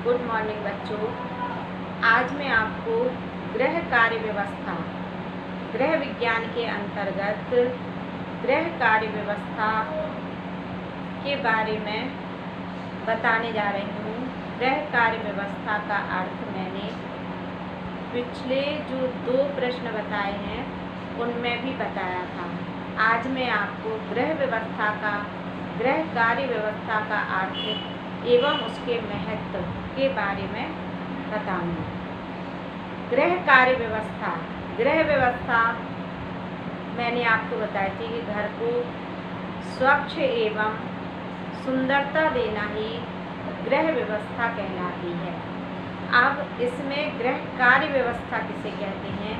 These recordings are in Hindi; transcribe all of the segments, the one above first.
गुड मॉर्निंग बच्चों। आज मैं आपको गृह कार्य व्यवस्था गृह विज्ञान के अंतर्गत गृह कार्य व्यवस्था के बारे में बताने जा रही हूँ। गृह कार्य व्यवस्था का अर्थ मैंने पिछले जो 2 प्रश्न बताए हैं उनमें भी बताया था। आज मैं आपको गृह कार्य व्यवस्था का अर्थ एवं उसके महत्व के बारे में बताऊंगी। गृह व्यवस्था मैंने आपको बताई थी कि घर को स्वच्छ एवं सुंदरता देना ही गृह व्यवस्था कहलाती है। अब इसमें गृह कार्य व्यवस्था किसे कहते हैं?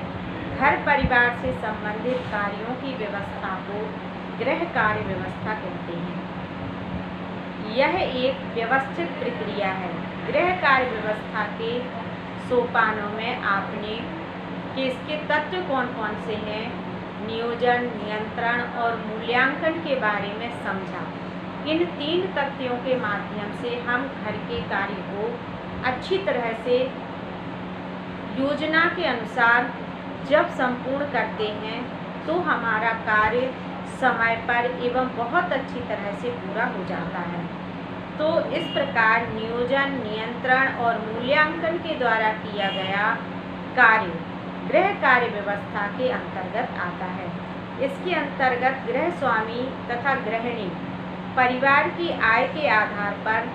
घर परिवार से संबंधित कार्यों की व्यवस्था को गृह कार्य व्यवस्था कहते हैं। यह एक व्यवस्थित प्रक्रिया है। गृह कार्य व्यवस्था के सोपानों में आपने कि इसके तत्व कौन कौन से हैं, नियोजन, नियंत्रण और मूल्यांकन के बारे में समझा। इन 3 तथ्यों के माध्यम से हम घर के कार्य को अच्छी तरह से योजना के अनुसार जब संपूर्ण करते हैं तो हमारा कार्य समय पर एवं बहुत अच्छी तरह से पूरा हो जाता है। तो इस प्रकार नियोजन, नियंत्रण और मूल्यांकन के द्वारा किया गया कार्य गृह कार्य व्यवस्था के अंतर्गत आता है। इसके अंतर्गत गृह स्वामी तथा गृहिणी परिवार की आय के आधार पर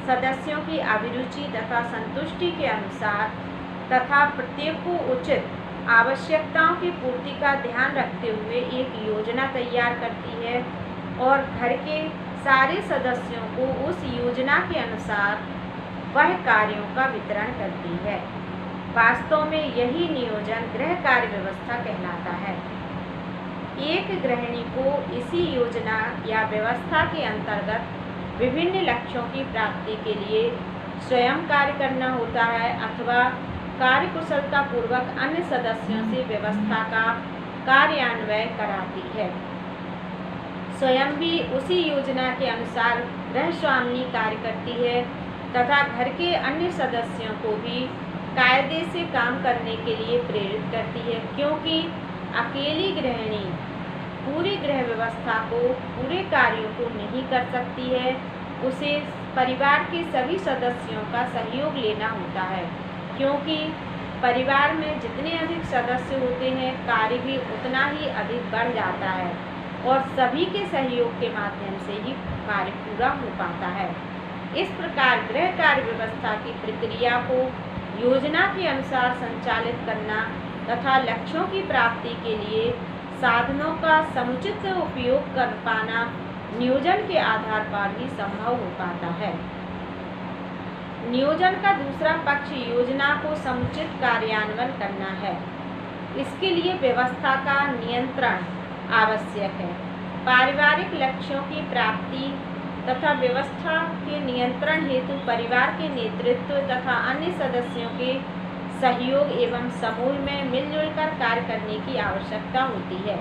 सदस्यों की अभिरुचि तथा संतुष्टि के अनुसार तथा प्रत्येक को उचित आवश्यकताओं की पूर्ति का ध्यान रखते हुए एक योजना तैयार करती है और घर के सारे सदस्यों को उस योजना के अनुसार वह कार्यों का वितरण करती है। वास्तव में यही नियोजन गृह कार्य व्यवस्था कहलाता है। एक गृहिणी को इसी योजना या व्यवस्था के अंतर्गत विभिन्न लक्ष्यों की प्राप्ति के लिए स्वयं कार्य करना होता है अथवा कार्यकुशलता पूर्वक अन्य सदस्यों से व्यवस्था का कार्यान्वयन कराती है। स्वयं भी उसी योजना के अनुसार गृह स्वामिनी कार्य करती है तथा घर के अन्य सदस्यों को भी कायदे से काम करने के लिए प्रेरित करती है, क्योंकि अकेली गृहिणी पूरी गृह व्यवस्था को, पूरे कार्यों को नहीं कर सकती है। उसे परिवार के सभी सदस्यों का सहयोग लेना होता है, क्योंकि परिवार में जितने अधिक सदस्य होते हैं कार्य भी उतना ही अधिक बढ़ जाता है और सभी के सहयोग के माध्यम से ही कार्य पूरा हो पाता है। इस प्रकार गृह कार्य व्यवस्था की प्रक्रिया को योजना के अनुसार संचालित करना तथा लक्ष्यों की प्राप्ति के लिए साधनों का समुचित उपयोग कर पाना नियोजन के आधार पर ही संभव हो पाता है। नियोजन का दूसरा पक्ष योजना को समुचित कार्यान्वयन करना है। इसके लिए व्यवस्था का नियंत्रण आवश्यक है। पारिवारिक लक्ष्यों की प्राप्ति तथा व्यवस्था के नियंत्रण हेतु परिवार के नेतृत्व तथा अन्य सदस्यों के सहयोग एवं समूह में मिलजुल कर कार्य करने की आवश्यकता होती है।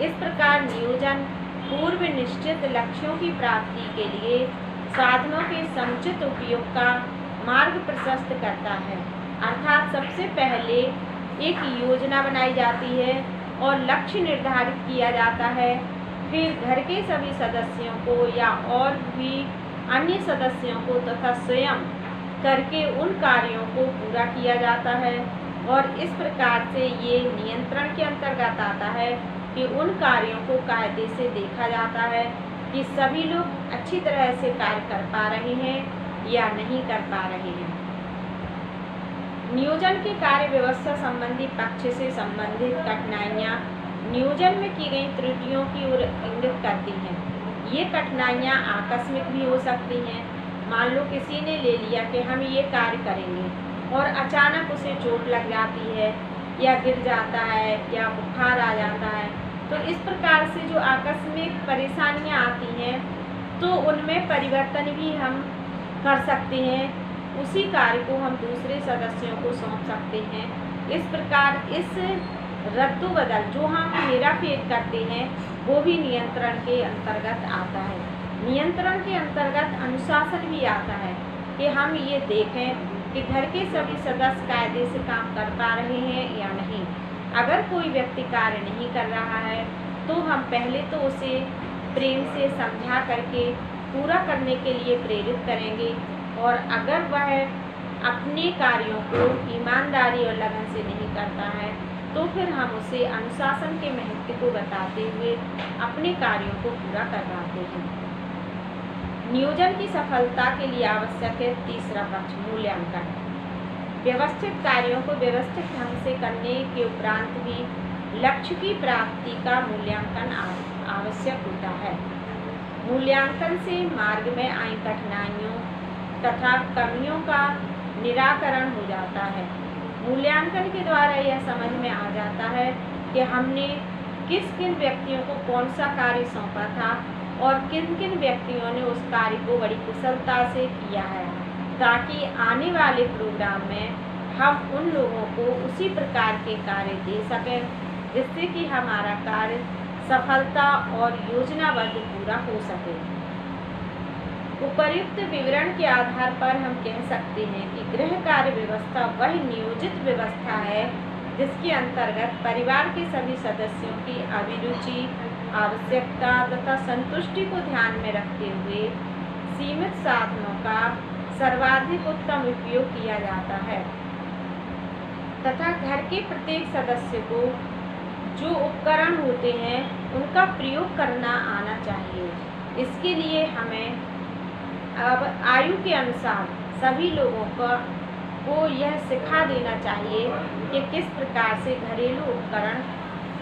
इस प्रकार नियोजन पूर्व निश्चित लक्ष्यों की प्राप्ति के लिए साधनों के समुचित उपयोग का मार्ग प्रशस्त करता है। अर्थात सबसे पहले एक योजना बनाई जाती है और लक्ष्य निर्धारित किया जाता है। फिर घर के सभी सदस्यों को या और भी अन्य सदस्यों को तथा स्वयं करके उन कार्यों को पूरा किया जाता है और इस प्रकार से ये नियंत्रण के अंतर्गत आता है कि उन कार्यों को कायदे से देखा जाता है कि सभी लोग अच्छी तरह से कार्य कर पा रहे हैं या नहीं कर पा रहे हैं। नियोजन के कार्य व्यवस्था संबंधी पक्ष से संबंधित कठिनाइयाँ नियोजन में की गई त्रुटियों की ओर इंगित करती हैं। ये कठिनाइयाँ आकस्मिक भी हो सकती हैं। मान लो किसी ने ले लिया कि हम ये कार्य करेंगे और अचानक उसे चोट लग जाती है या गिर जाता है या बुखार आ जाता है। तो इस प्रकार से जो आकस्मिक परेशानियाँ आती हैं तो उनमें परिवर्तन भी हम कर सकते हैं। उसी कार्य को हम दूसरे सदस्यों को सौंप सकते हैं। इस प्रकार इस रद्दो बदल जो हम हेराफेर करते हैं वो भी नियंत्रण के अंतर्गत आता है। नियंत्रण के अंतर्गत अनुशासन भी आता है। कि हम ये देखें कि घर के सभी सदस्य कायदे से काम कर पा रहे हैं या नहीं। अगर कोई व्यक्ति कार्य नहीं कर रहा है तो हम पहले तो उसे प्रेम से समझा करके पूरा करने के लिए प्रेरित करेंगे, और अगर वह अपने कार्यों को ईमानदारी और लगन से नहीं करता है तो फिर हम उसे अनुशासन के महत्व को बताते हुए अपने कार्यों को पूरा करवाते हैं। नियोजन की सफलता के लिए आवश्यक है तीसरा पक्ष, मूल्यांकन। व्यवस्थित कार्यों को व्यवस्थित ढंग से करने के उपरांत भी लक्ष्य की प्राप्ति का मूल्यांकन आवश्यक होता है। मूल्यांकन से मार्ग में आई कठिनाइयों तथा कमियों का निराकरण हो जाता है। मूल्यांकन के द्वारा यह समझ में आ जाता है कि हमने किन किन व्यक्तियों को कौन सा कार्य सौंपा था और किन किन व्यक्तियों ने उस कार्य को बड़ी कुशलता से किया है, ताकि आने वाले प्रोग्राम में हम उन लोगों को उसी प्रकार के कार्य दे सकें जिससे कि हमारा कार्य सफलता और योजनाबद्ध पूरा हो सके। उपर्युक्त विवरण के आधार पर हम कह सकते हैं कि गृह कार्य व्यवस्था वह नियोजित व्यवस्था है जिसके अंतर्गत परिवार के सभी सदस्यों की अभिरुचि, आवश्यकता तथा संतुष्टि को ध्यान में रखते हुए सीमित साधनों का सर्वाधिक उत्तम उपयोग किया जाता है तथा घर के प्रत्येक सदस्य को जो उपकरण होते हैं उनका प्रयोग करना आना चाहिए। इसके लिए हमें अब आयु के अनुसार सभी लोगों को यह सिखा देना चाहिए कि किस प्रकार से घरेलू उपकरण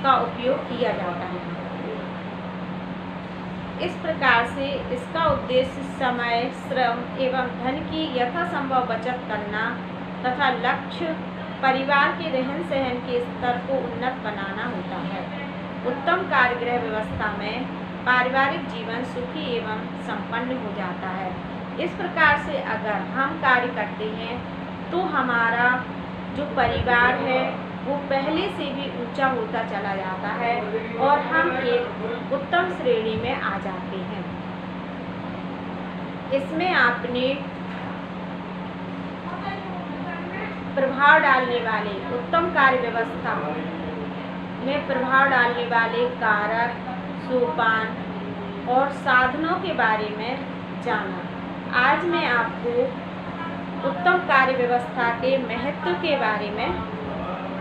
का उपयोग किया जाता है। इस प्रकार से इसका उद्देश्य समय, श्रम एवं धन की यथासंभव बचत करना तथा लक्ष्य परिवार के रहन सहन के स्तर को उन्नत बनाना होता है। उत्तम कार्यगृह व्यवस्था में पारिवारिक जीवन सुखी एवं संपन्न हो जाता है। इस प्रकार से अगर हम कार्य करते हैं तो हमारा जो परिवार है वो पहले से भी ऊंचा होता चला जाता है और हम एक उत्तम श्रेणी में आ जाते हैं। इसमें आपने प्रभाव डालने वाले उत्तम कार्य व्यवस्था में प्रभाव डालने वाले कारक, सोपान और साधनों के बारे में जाना। आज मैं आपको उत्तम कार्य व्यवस्था के महत्व के बारे में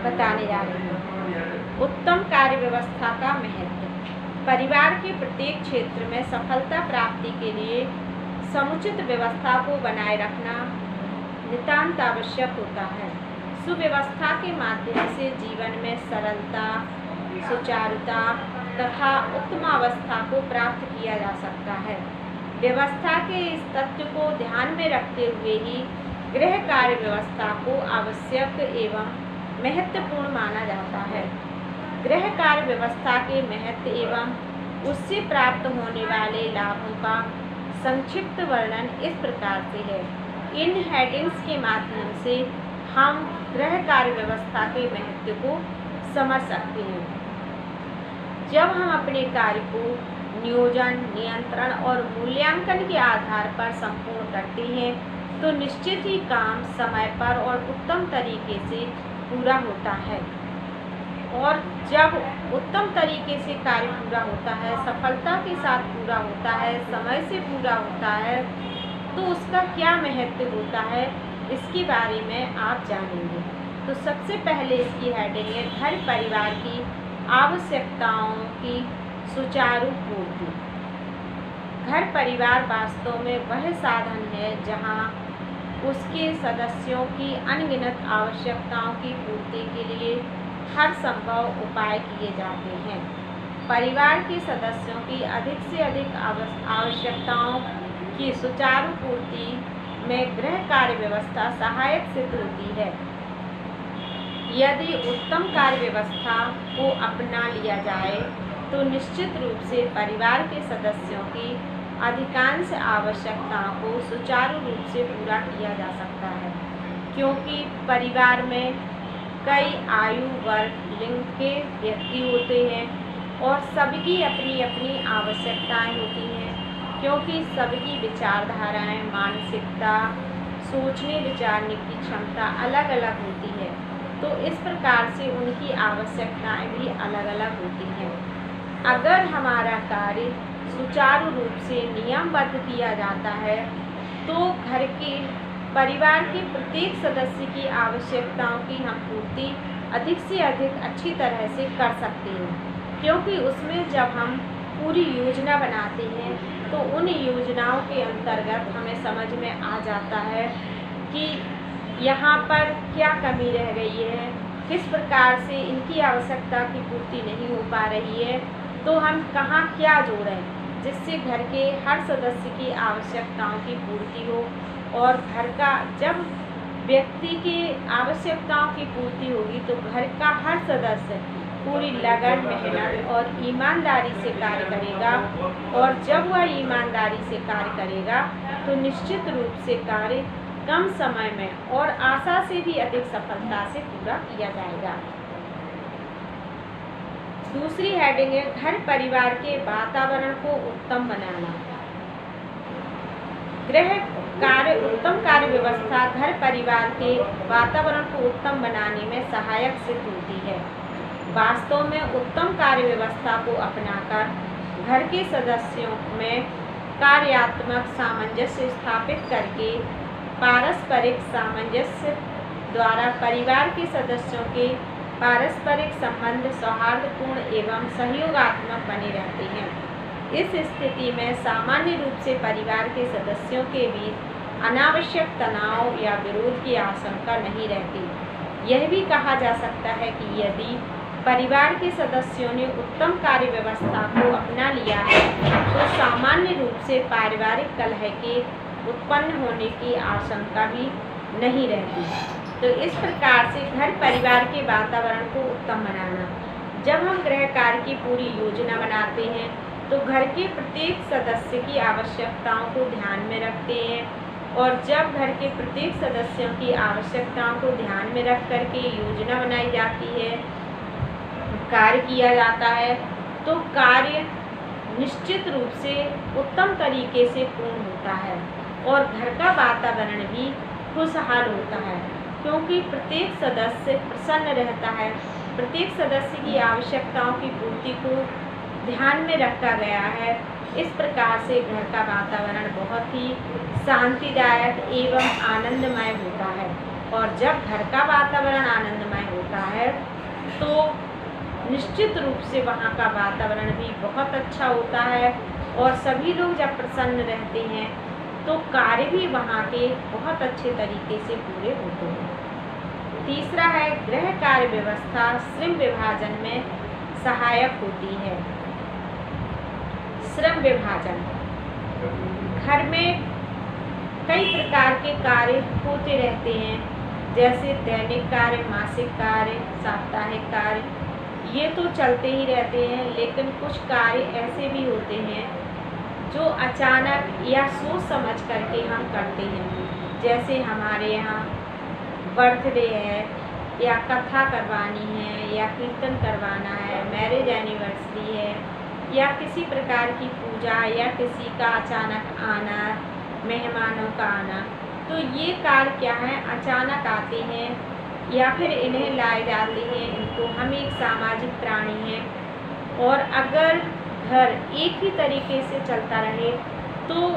बताने जा रही हूँ। उत्तम कार्य व्यवस्था का महत्व। परिवार के प्रत्येक क्षेत्र में सफलता प्राप्ति के लिए समुचित व्यवस्था को बनाए रखना नितांत आवश्यक होता है। सुव्यवस्था के माध्यम से जीवन में सरलता, सुचारुता तथा उत्तमावस्था को प्राप्त किया जा सकता है। व्यवस्था के इस तत्व को ध्यान में रखते हुए ही गृह कार्य व्यवस्था को आवश्यक एवं महत्वपूर्ण माना जाता है। गृह कार्य व्यवस्था के महत्व एवं उससे प्राप्त होने वाले लाभों का संक्षिप्त वर्णन इस प्रकार से है। इन हेडिंग्स के माध्यम से हम गृह कार्य व्यवस्था के महत्व को समझ सकते हैं। जब हम अपने कार्य को नियोजन, नियंत्रण और मूल्यांकन के आधार पर संपूर्ण करते हैं तो निश्चित ही काम समय पर और उत्तम तरीके से पूरा होता है। और जब उत्तम तरीके से कार्य पूरा होता है, सफलता के साथ पूरा होता है, समय से पूरा होता है, तो उसका क्या महत्व होता है इसके बारे में आप जानेंगे। तो सबसे पहले इसकी हेडिंग है घर परिवार की आवश्यकताओं की सुचारू पूर्ति। घर परिवार वास्तव में वह साधन है जहां उसके सदस्यों की अनगिनत आवश्यकताओं की पूर्ति के लिए हर संभव उपाय किए जाते हैं। परिवार के सदस्यों की अधिक से अधिक आवश्यकताओं की सुचारू पूर्ति में गृह कार्य व्यवस्था सहायक सिद्ध होती है। यदि उत्तम कार्य व्यवस्था को अपना लिया जाए तो निश्चित रूप से परिवार के सदस्यों की अधिकांश आवश्यकताओं को सुचारू रूप से पूरा किया जा सकता है, क्योंकि परिवार में कई आयु वर्ग लिंग के व्यक्ति होते हैं और सबकी अपनी अपनी आवश्यकताएं होती हैं, क्योंकि सबकी विचारधाराएं, मानसिकता सोचने विचारने की क्षमता अलग अलग होती है। तो इस प्रकार से उनकी आवश्यकताएं भी अलग अलग होती हैं। अगर हमारा कार्य सुचारू रूप से नियमबद्ध किया जाता है तो घर के परिवार के प्रत्येक सदस्य की आवश्यकताओं की हम पूर्ति अधिक से अधिक अच्छी तरह से कर सकते हैं, क्योंकि उसमें जब हम पूरी योजना बनाते हैं तो उन योजनाओं के अंतर्गत हमें समझ में आ जाता है कि यहाँ पर क्या कमी रह गई है, किस प्रकार से इनकी आवश्यकता की पूर्ति नहीं हो पा रही है, तो हम कहाँ क्या जोड़ें जिससे घर के हर सदस्य की आवश्यकताओं की पूर्ति हो। और घर का जब व्यक्ति की आवश्यकताओं की पूर्ति होगी तो घर का हर सदस्य पूरी लगन, मेहनत और ईमानदारी से कार्य करेगा। और जब वह ईमानदारी से कार्य करेगा तो निश्चित रूप से कार्य कम समय में और आशा से भी अधिक सफलता से पूरा किया जाएगा। दूसरी हेडिंग है घर परिवार के वातावरण को उत्तम बनाना। गृह कार्य उत्तम कार्य व्यवस्था घर परिवार के वातावरण को उत्तम बनाने में सहायक सिद्ध होती है। वास्तव में उत्तम कार्य व्यवस्था को अपनाकर घर के सदस्यों में कार्यात्मक सामंजस्य स्थापित करके पारस्परिक सामंजस्य द्वारा परिवार के सदस्यों के पारस्परिक संबंध सौहार्दपूर्ण एवं सहयोगात्मक बने रहते हैं। इस स्थिति में सामान्य रूप से परिवार के सदस्यों के बीच अनावश्यक तनाव या विरोध की आशंका नहीं रहती। यह भी कहा जा सकता है कि यदि परिवार के सदस्यों ने उत्तम कार्य व्यवस्था को अपना लिया है तो सामान्य रूप से पारिवारिक कलह के उत्पन्न होने की आशंका भी नहीं रहती। तो इस प्रकार से घर परिवार के वातावरण को उत्तम बनाना। जब हम गृह कार्य की पूरी योजना बनाते हैं तो घर के प्रत्येक सदस्य की आवश्यकताओं को ध्यान में रखते हैं, और जब घर के प्रत्येक सदस्यों की आवश्यकताओं को ध्यान में रख करके योजना बनाई जाती है, कार्य किया जाता है, तो कार्य निश्चित रूप से उत्तम तरीके से पूर्ण होता है और घर का वातावरण भी खुशहाल होता है, क्योंकि प्रत्येक सदस्य प्रसन्न रहता है। प्रत्येक सदस्य की आवश्यकताओं की पूर्ति को ध्यान में रखा गया है। इस प्रकार से घर का वातावरण बहुत ही शांतिदायक एवं आनंदमय होता है। और जब घर का वातावरण आनंदमय होता है तो निश्चित रूप से वहाँ का वातावरण भी बहुत अच्छा होता है, और सभी लोग जब प्रसन्न रहते हैं तो कार्य भी वहाँ के बहुत अच्छे तरीके से पूरे होते हैं। तीसरा है गृह कार्य व्यवस्था श्रम विभाजन में सहायक होती है। श्रम विभाजन, घर में कई प्रकार के कार्य होते रहते हैं, जैसे दैनिक कार्य, मासिक कार्य, साप्ताहिक कार्य, ये तो चलते ही रहते हैं। लेकिन कुछ कार्य ऐसे भी होते हैं जो अचानक या सोच समझ करके हम करते हैं। जैसे हमारे यहाँ बर्थडे है, या कथा करवानी है, या कीर्तन करवाना है, मैरिज एनिवर्सरी है, या किसी प्रकार की पूजा, या किसी का अचानक आना, मेहमानों का आना। तो ये कार्य क्या है, अचानक आते हैं या फिर इन्हें लाए जाते हैं। इनको हम एक सामाजिक प्राणी हैं, और अगर घर एक ही तरीके से चलता रहे तो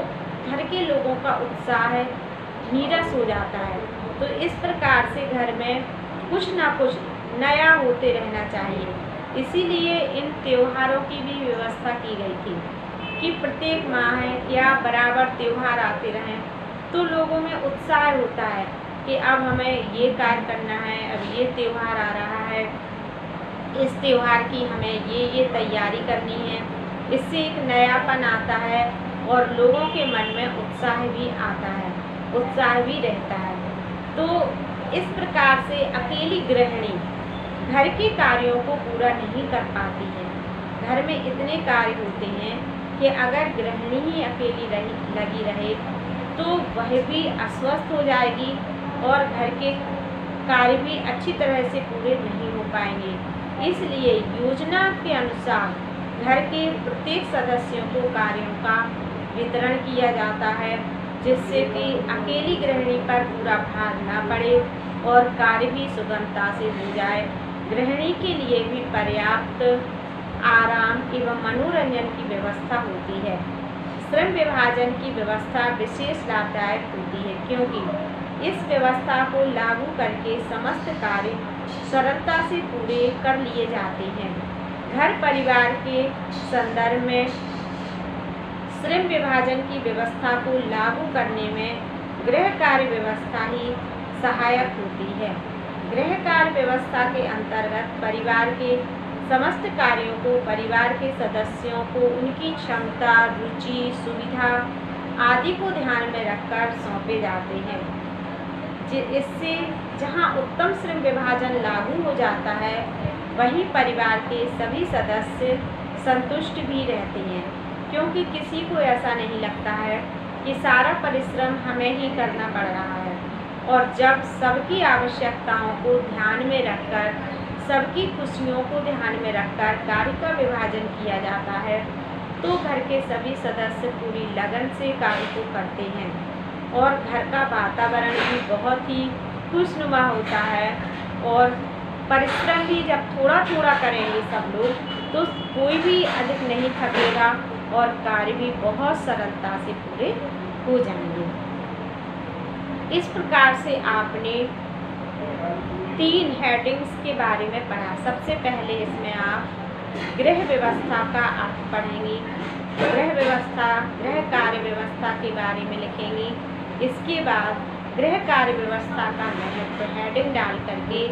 घर के लोगों का उत्साह नीरस हो जाता है। तो इस प्रकार से घर में कुछ ना कुछ नया होते रहना चाहिए। इसीलिए इन त्योहारों की भी व्यवस्था की गई थी कि प्रत्येक माह या बराबर त्योहार आते रहें तो लोगों में उत्साह होता है कि अब हमें ये कार्य करना है, अब ये त्यौहार आ रहा है, इस त्यौहार की हमें ये तैयारी करनी है। इससे एक नयापन आता है और लोगों के मन में उत्साह भी आता है, उत्साह भी रहता है। तो इस प्रकार से अकेली गृहिणी घर के कार्यों को पूरा नहीं कर पाती है। घर में इतने कार्य होते हैं कि अगर गृहिणी ही अकेली लगी रहे तो वह भी अस्वस्थ हो जाएगी और घर के कार्य भी अच्छी तरह से पूरे नहीं हो पाएंगे। इसलिए योजना के अनुसार घर के प्रत्येक सदस्यों को कार्यों का वितरण किया जाता है, जिससे कि अकेली गृहिणी पर पूरा भार न पड़े और कार्य भी सुगमता से हो जाए। गृहिणी के लिए भी पर्याप्त आराम एवं मनोरंजन की व्यवस्था होती है। श्रम विभाजन की व्यवस्था विशेष लाभदायक होती है, क्योंकि इस व्यवस्था को लागू करके समस्त कार्य सरलता से पूरे कर लिए जाते हैं। घर परिवार के संदर्भ में श्रम विभाजन की व्यवस्था को लागू करने में गृह कार्य व्यवस्था ही सहायक होती है। गृह कार्य व्यवस्था के अंतर्गत परिवार के समस्त कार्यों को परिवार के सदस्यों को उनकी क्षमता, रुचि, सुविधा आदि को ध्यान में रखकर सौंपे जाते हैं। इससे जहां उत्तम श्रम विभाजन लागू हो जाता है, वहीं परिवार के सभी सदस्य संतुष्ट भी रहते हैं, क्योंकि किसी को ऐसा नहीं लगता है कि सारा परिश्रम हमें ही करना पड़ रहा है। और जब सबकी आवश्यकताओं को ध्यान में रखकर, सबकी खुशियों को ध्यान में रखकर कार्य का विभाजन किया जाता है, तो घर के सभी सदस्य पूरी लगन से कार्य को करते हैं और घर का वातावरण भी बहुत ही खुशनुमा होता है। और परिश्रम भी जब थोड़ा थोड़ा करेंगे सब लोग, तो कोई भी अधिक नहीं थकेगा और कार्य भी बहुत सरलता से पूरे हो जाएंगे। इस प्रकार से आपने 3 हेडिंग्स के बारे में पढ़ा। सबसे पहले इसमें आप गृह व्यवस्था का अर्थ पढ़ेंगी, गृह व्यवस्था, गृह कार्य व्यवस्था के बारे में लिखेंगी। इसके बाद गृह कार्य व्यवस्था का महत्व हेडिंग डाल करके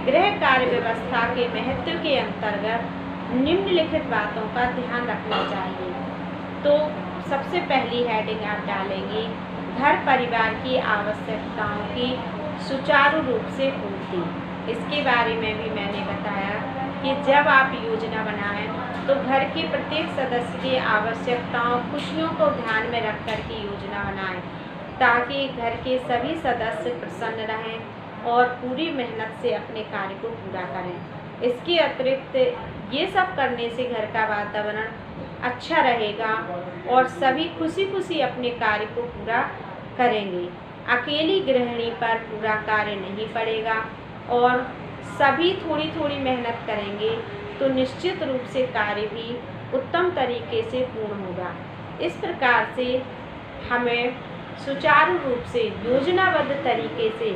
गृह कार्य व्यवस्था के महत्व के अंतर्गत निम्नलिखित बातों का ध्यान रखना चाहिए। तो सबसे पहली हेडिंग आप डालेंगी घर परिवार की आवश्यकताओं की सुचारू रूप से पूर्ति। इसके बारे में भी मैंने बताया कि जब आप योजना बनाएं तो घर के प्रत्येक सदस्य की आवश्यकताओं, खुशियों को ध्यान में रख कर के योजना बनाएं, ताकि घर के सभी सदस्य प्रसन्न रहें और पूरी मेहनत से अपने कार्य को पूरा करें। इसके अतिरिक्त ये सब करने से घर का वातावरण अच्छा रहेगा और सभी खुशी खुशी अपने कार्य को पूरा करेंगे। अकेली गृहिणी पर पूरा कार्य नहीं पड़ेगा और सभी थोड़ी थोड़ी मेहनत करेंगे, तो निश्चित रूप से कार्य भी उत्तम तरीके से पूर्ण होगा। इस प्रकार से हमें सुचारू रूप से योजनाबद्ध तरीके से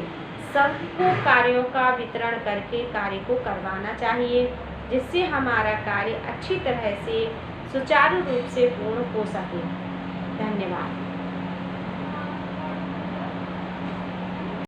सबको कार्यों का वितरण करके कार्य को करवाना चाहिए, जिससे हमारा कार्य अच्छी तरह से सुचारू रूप से पूर्ण हो सके। धन्यवाद।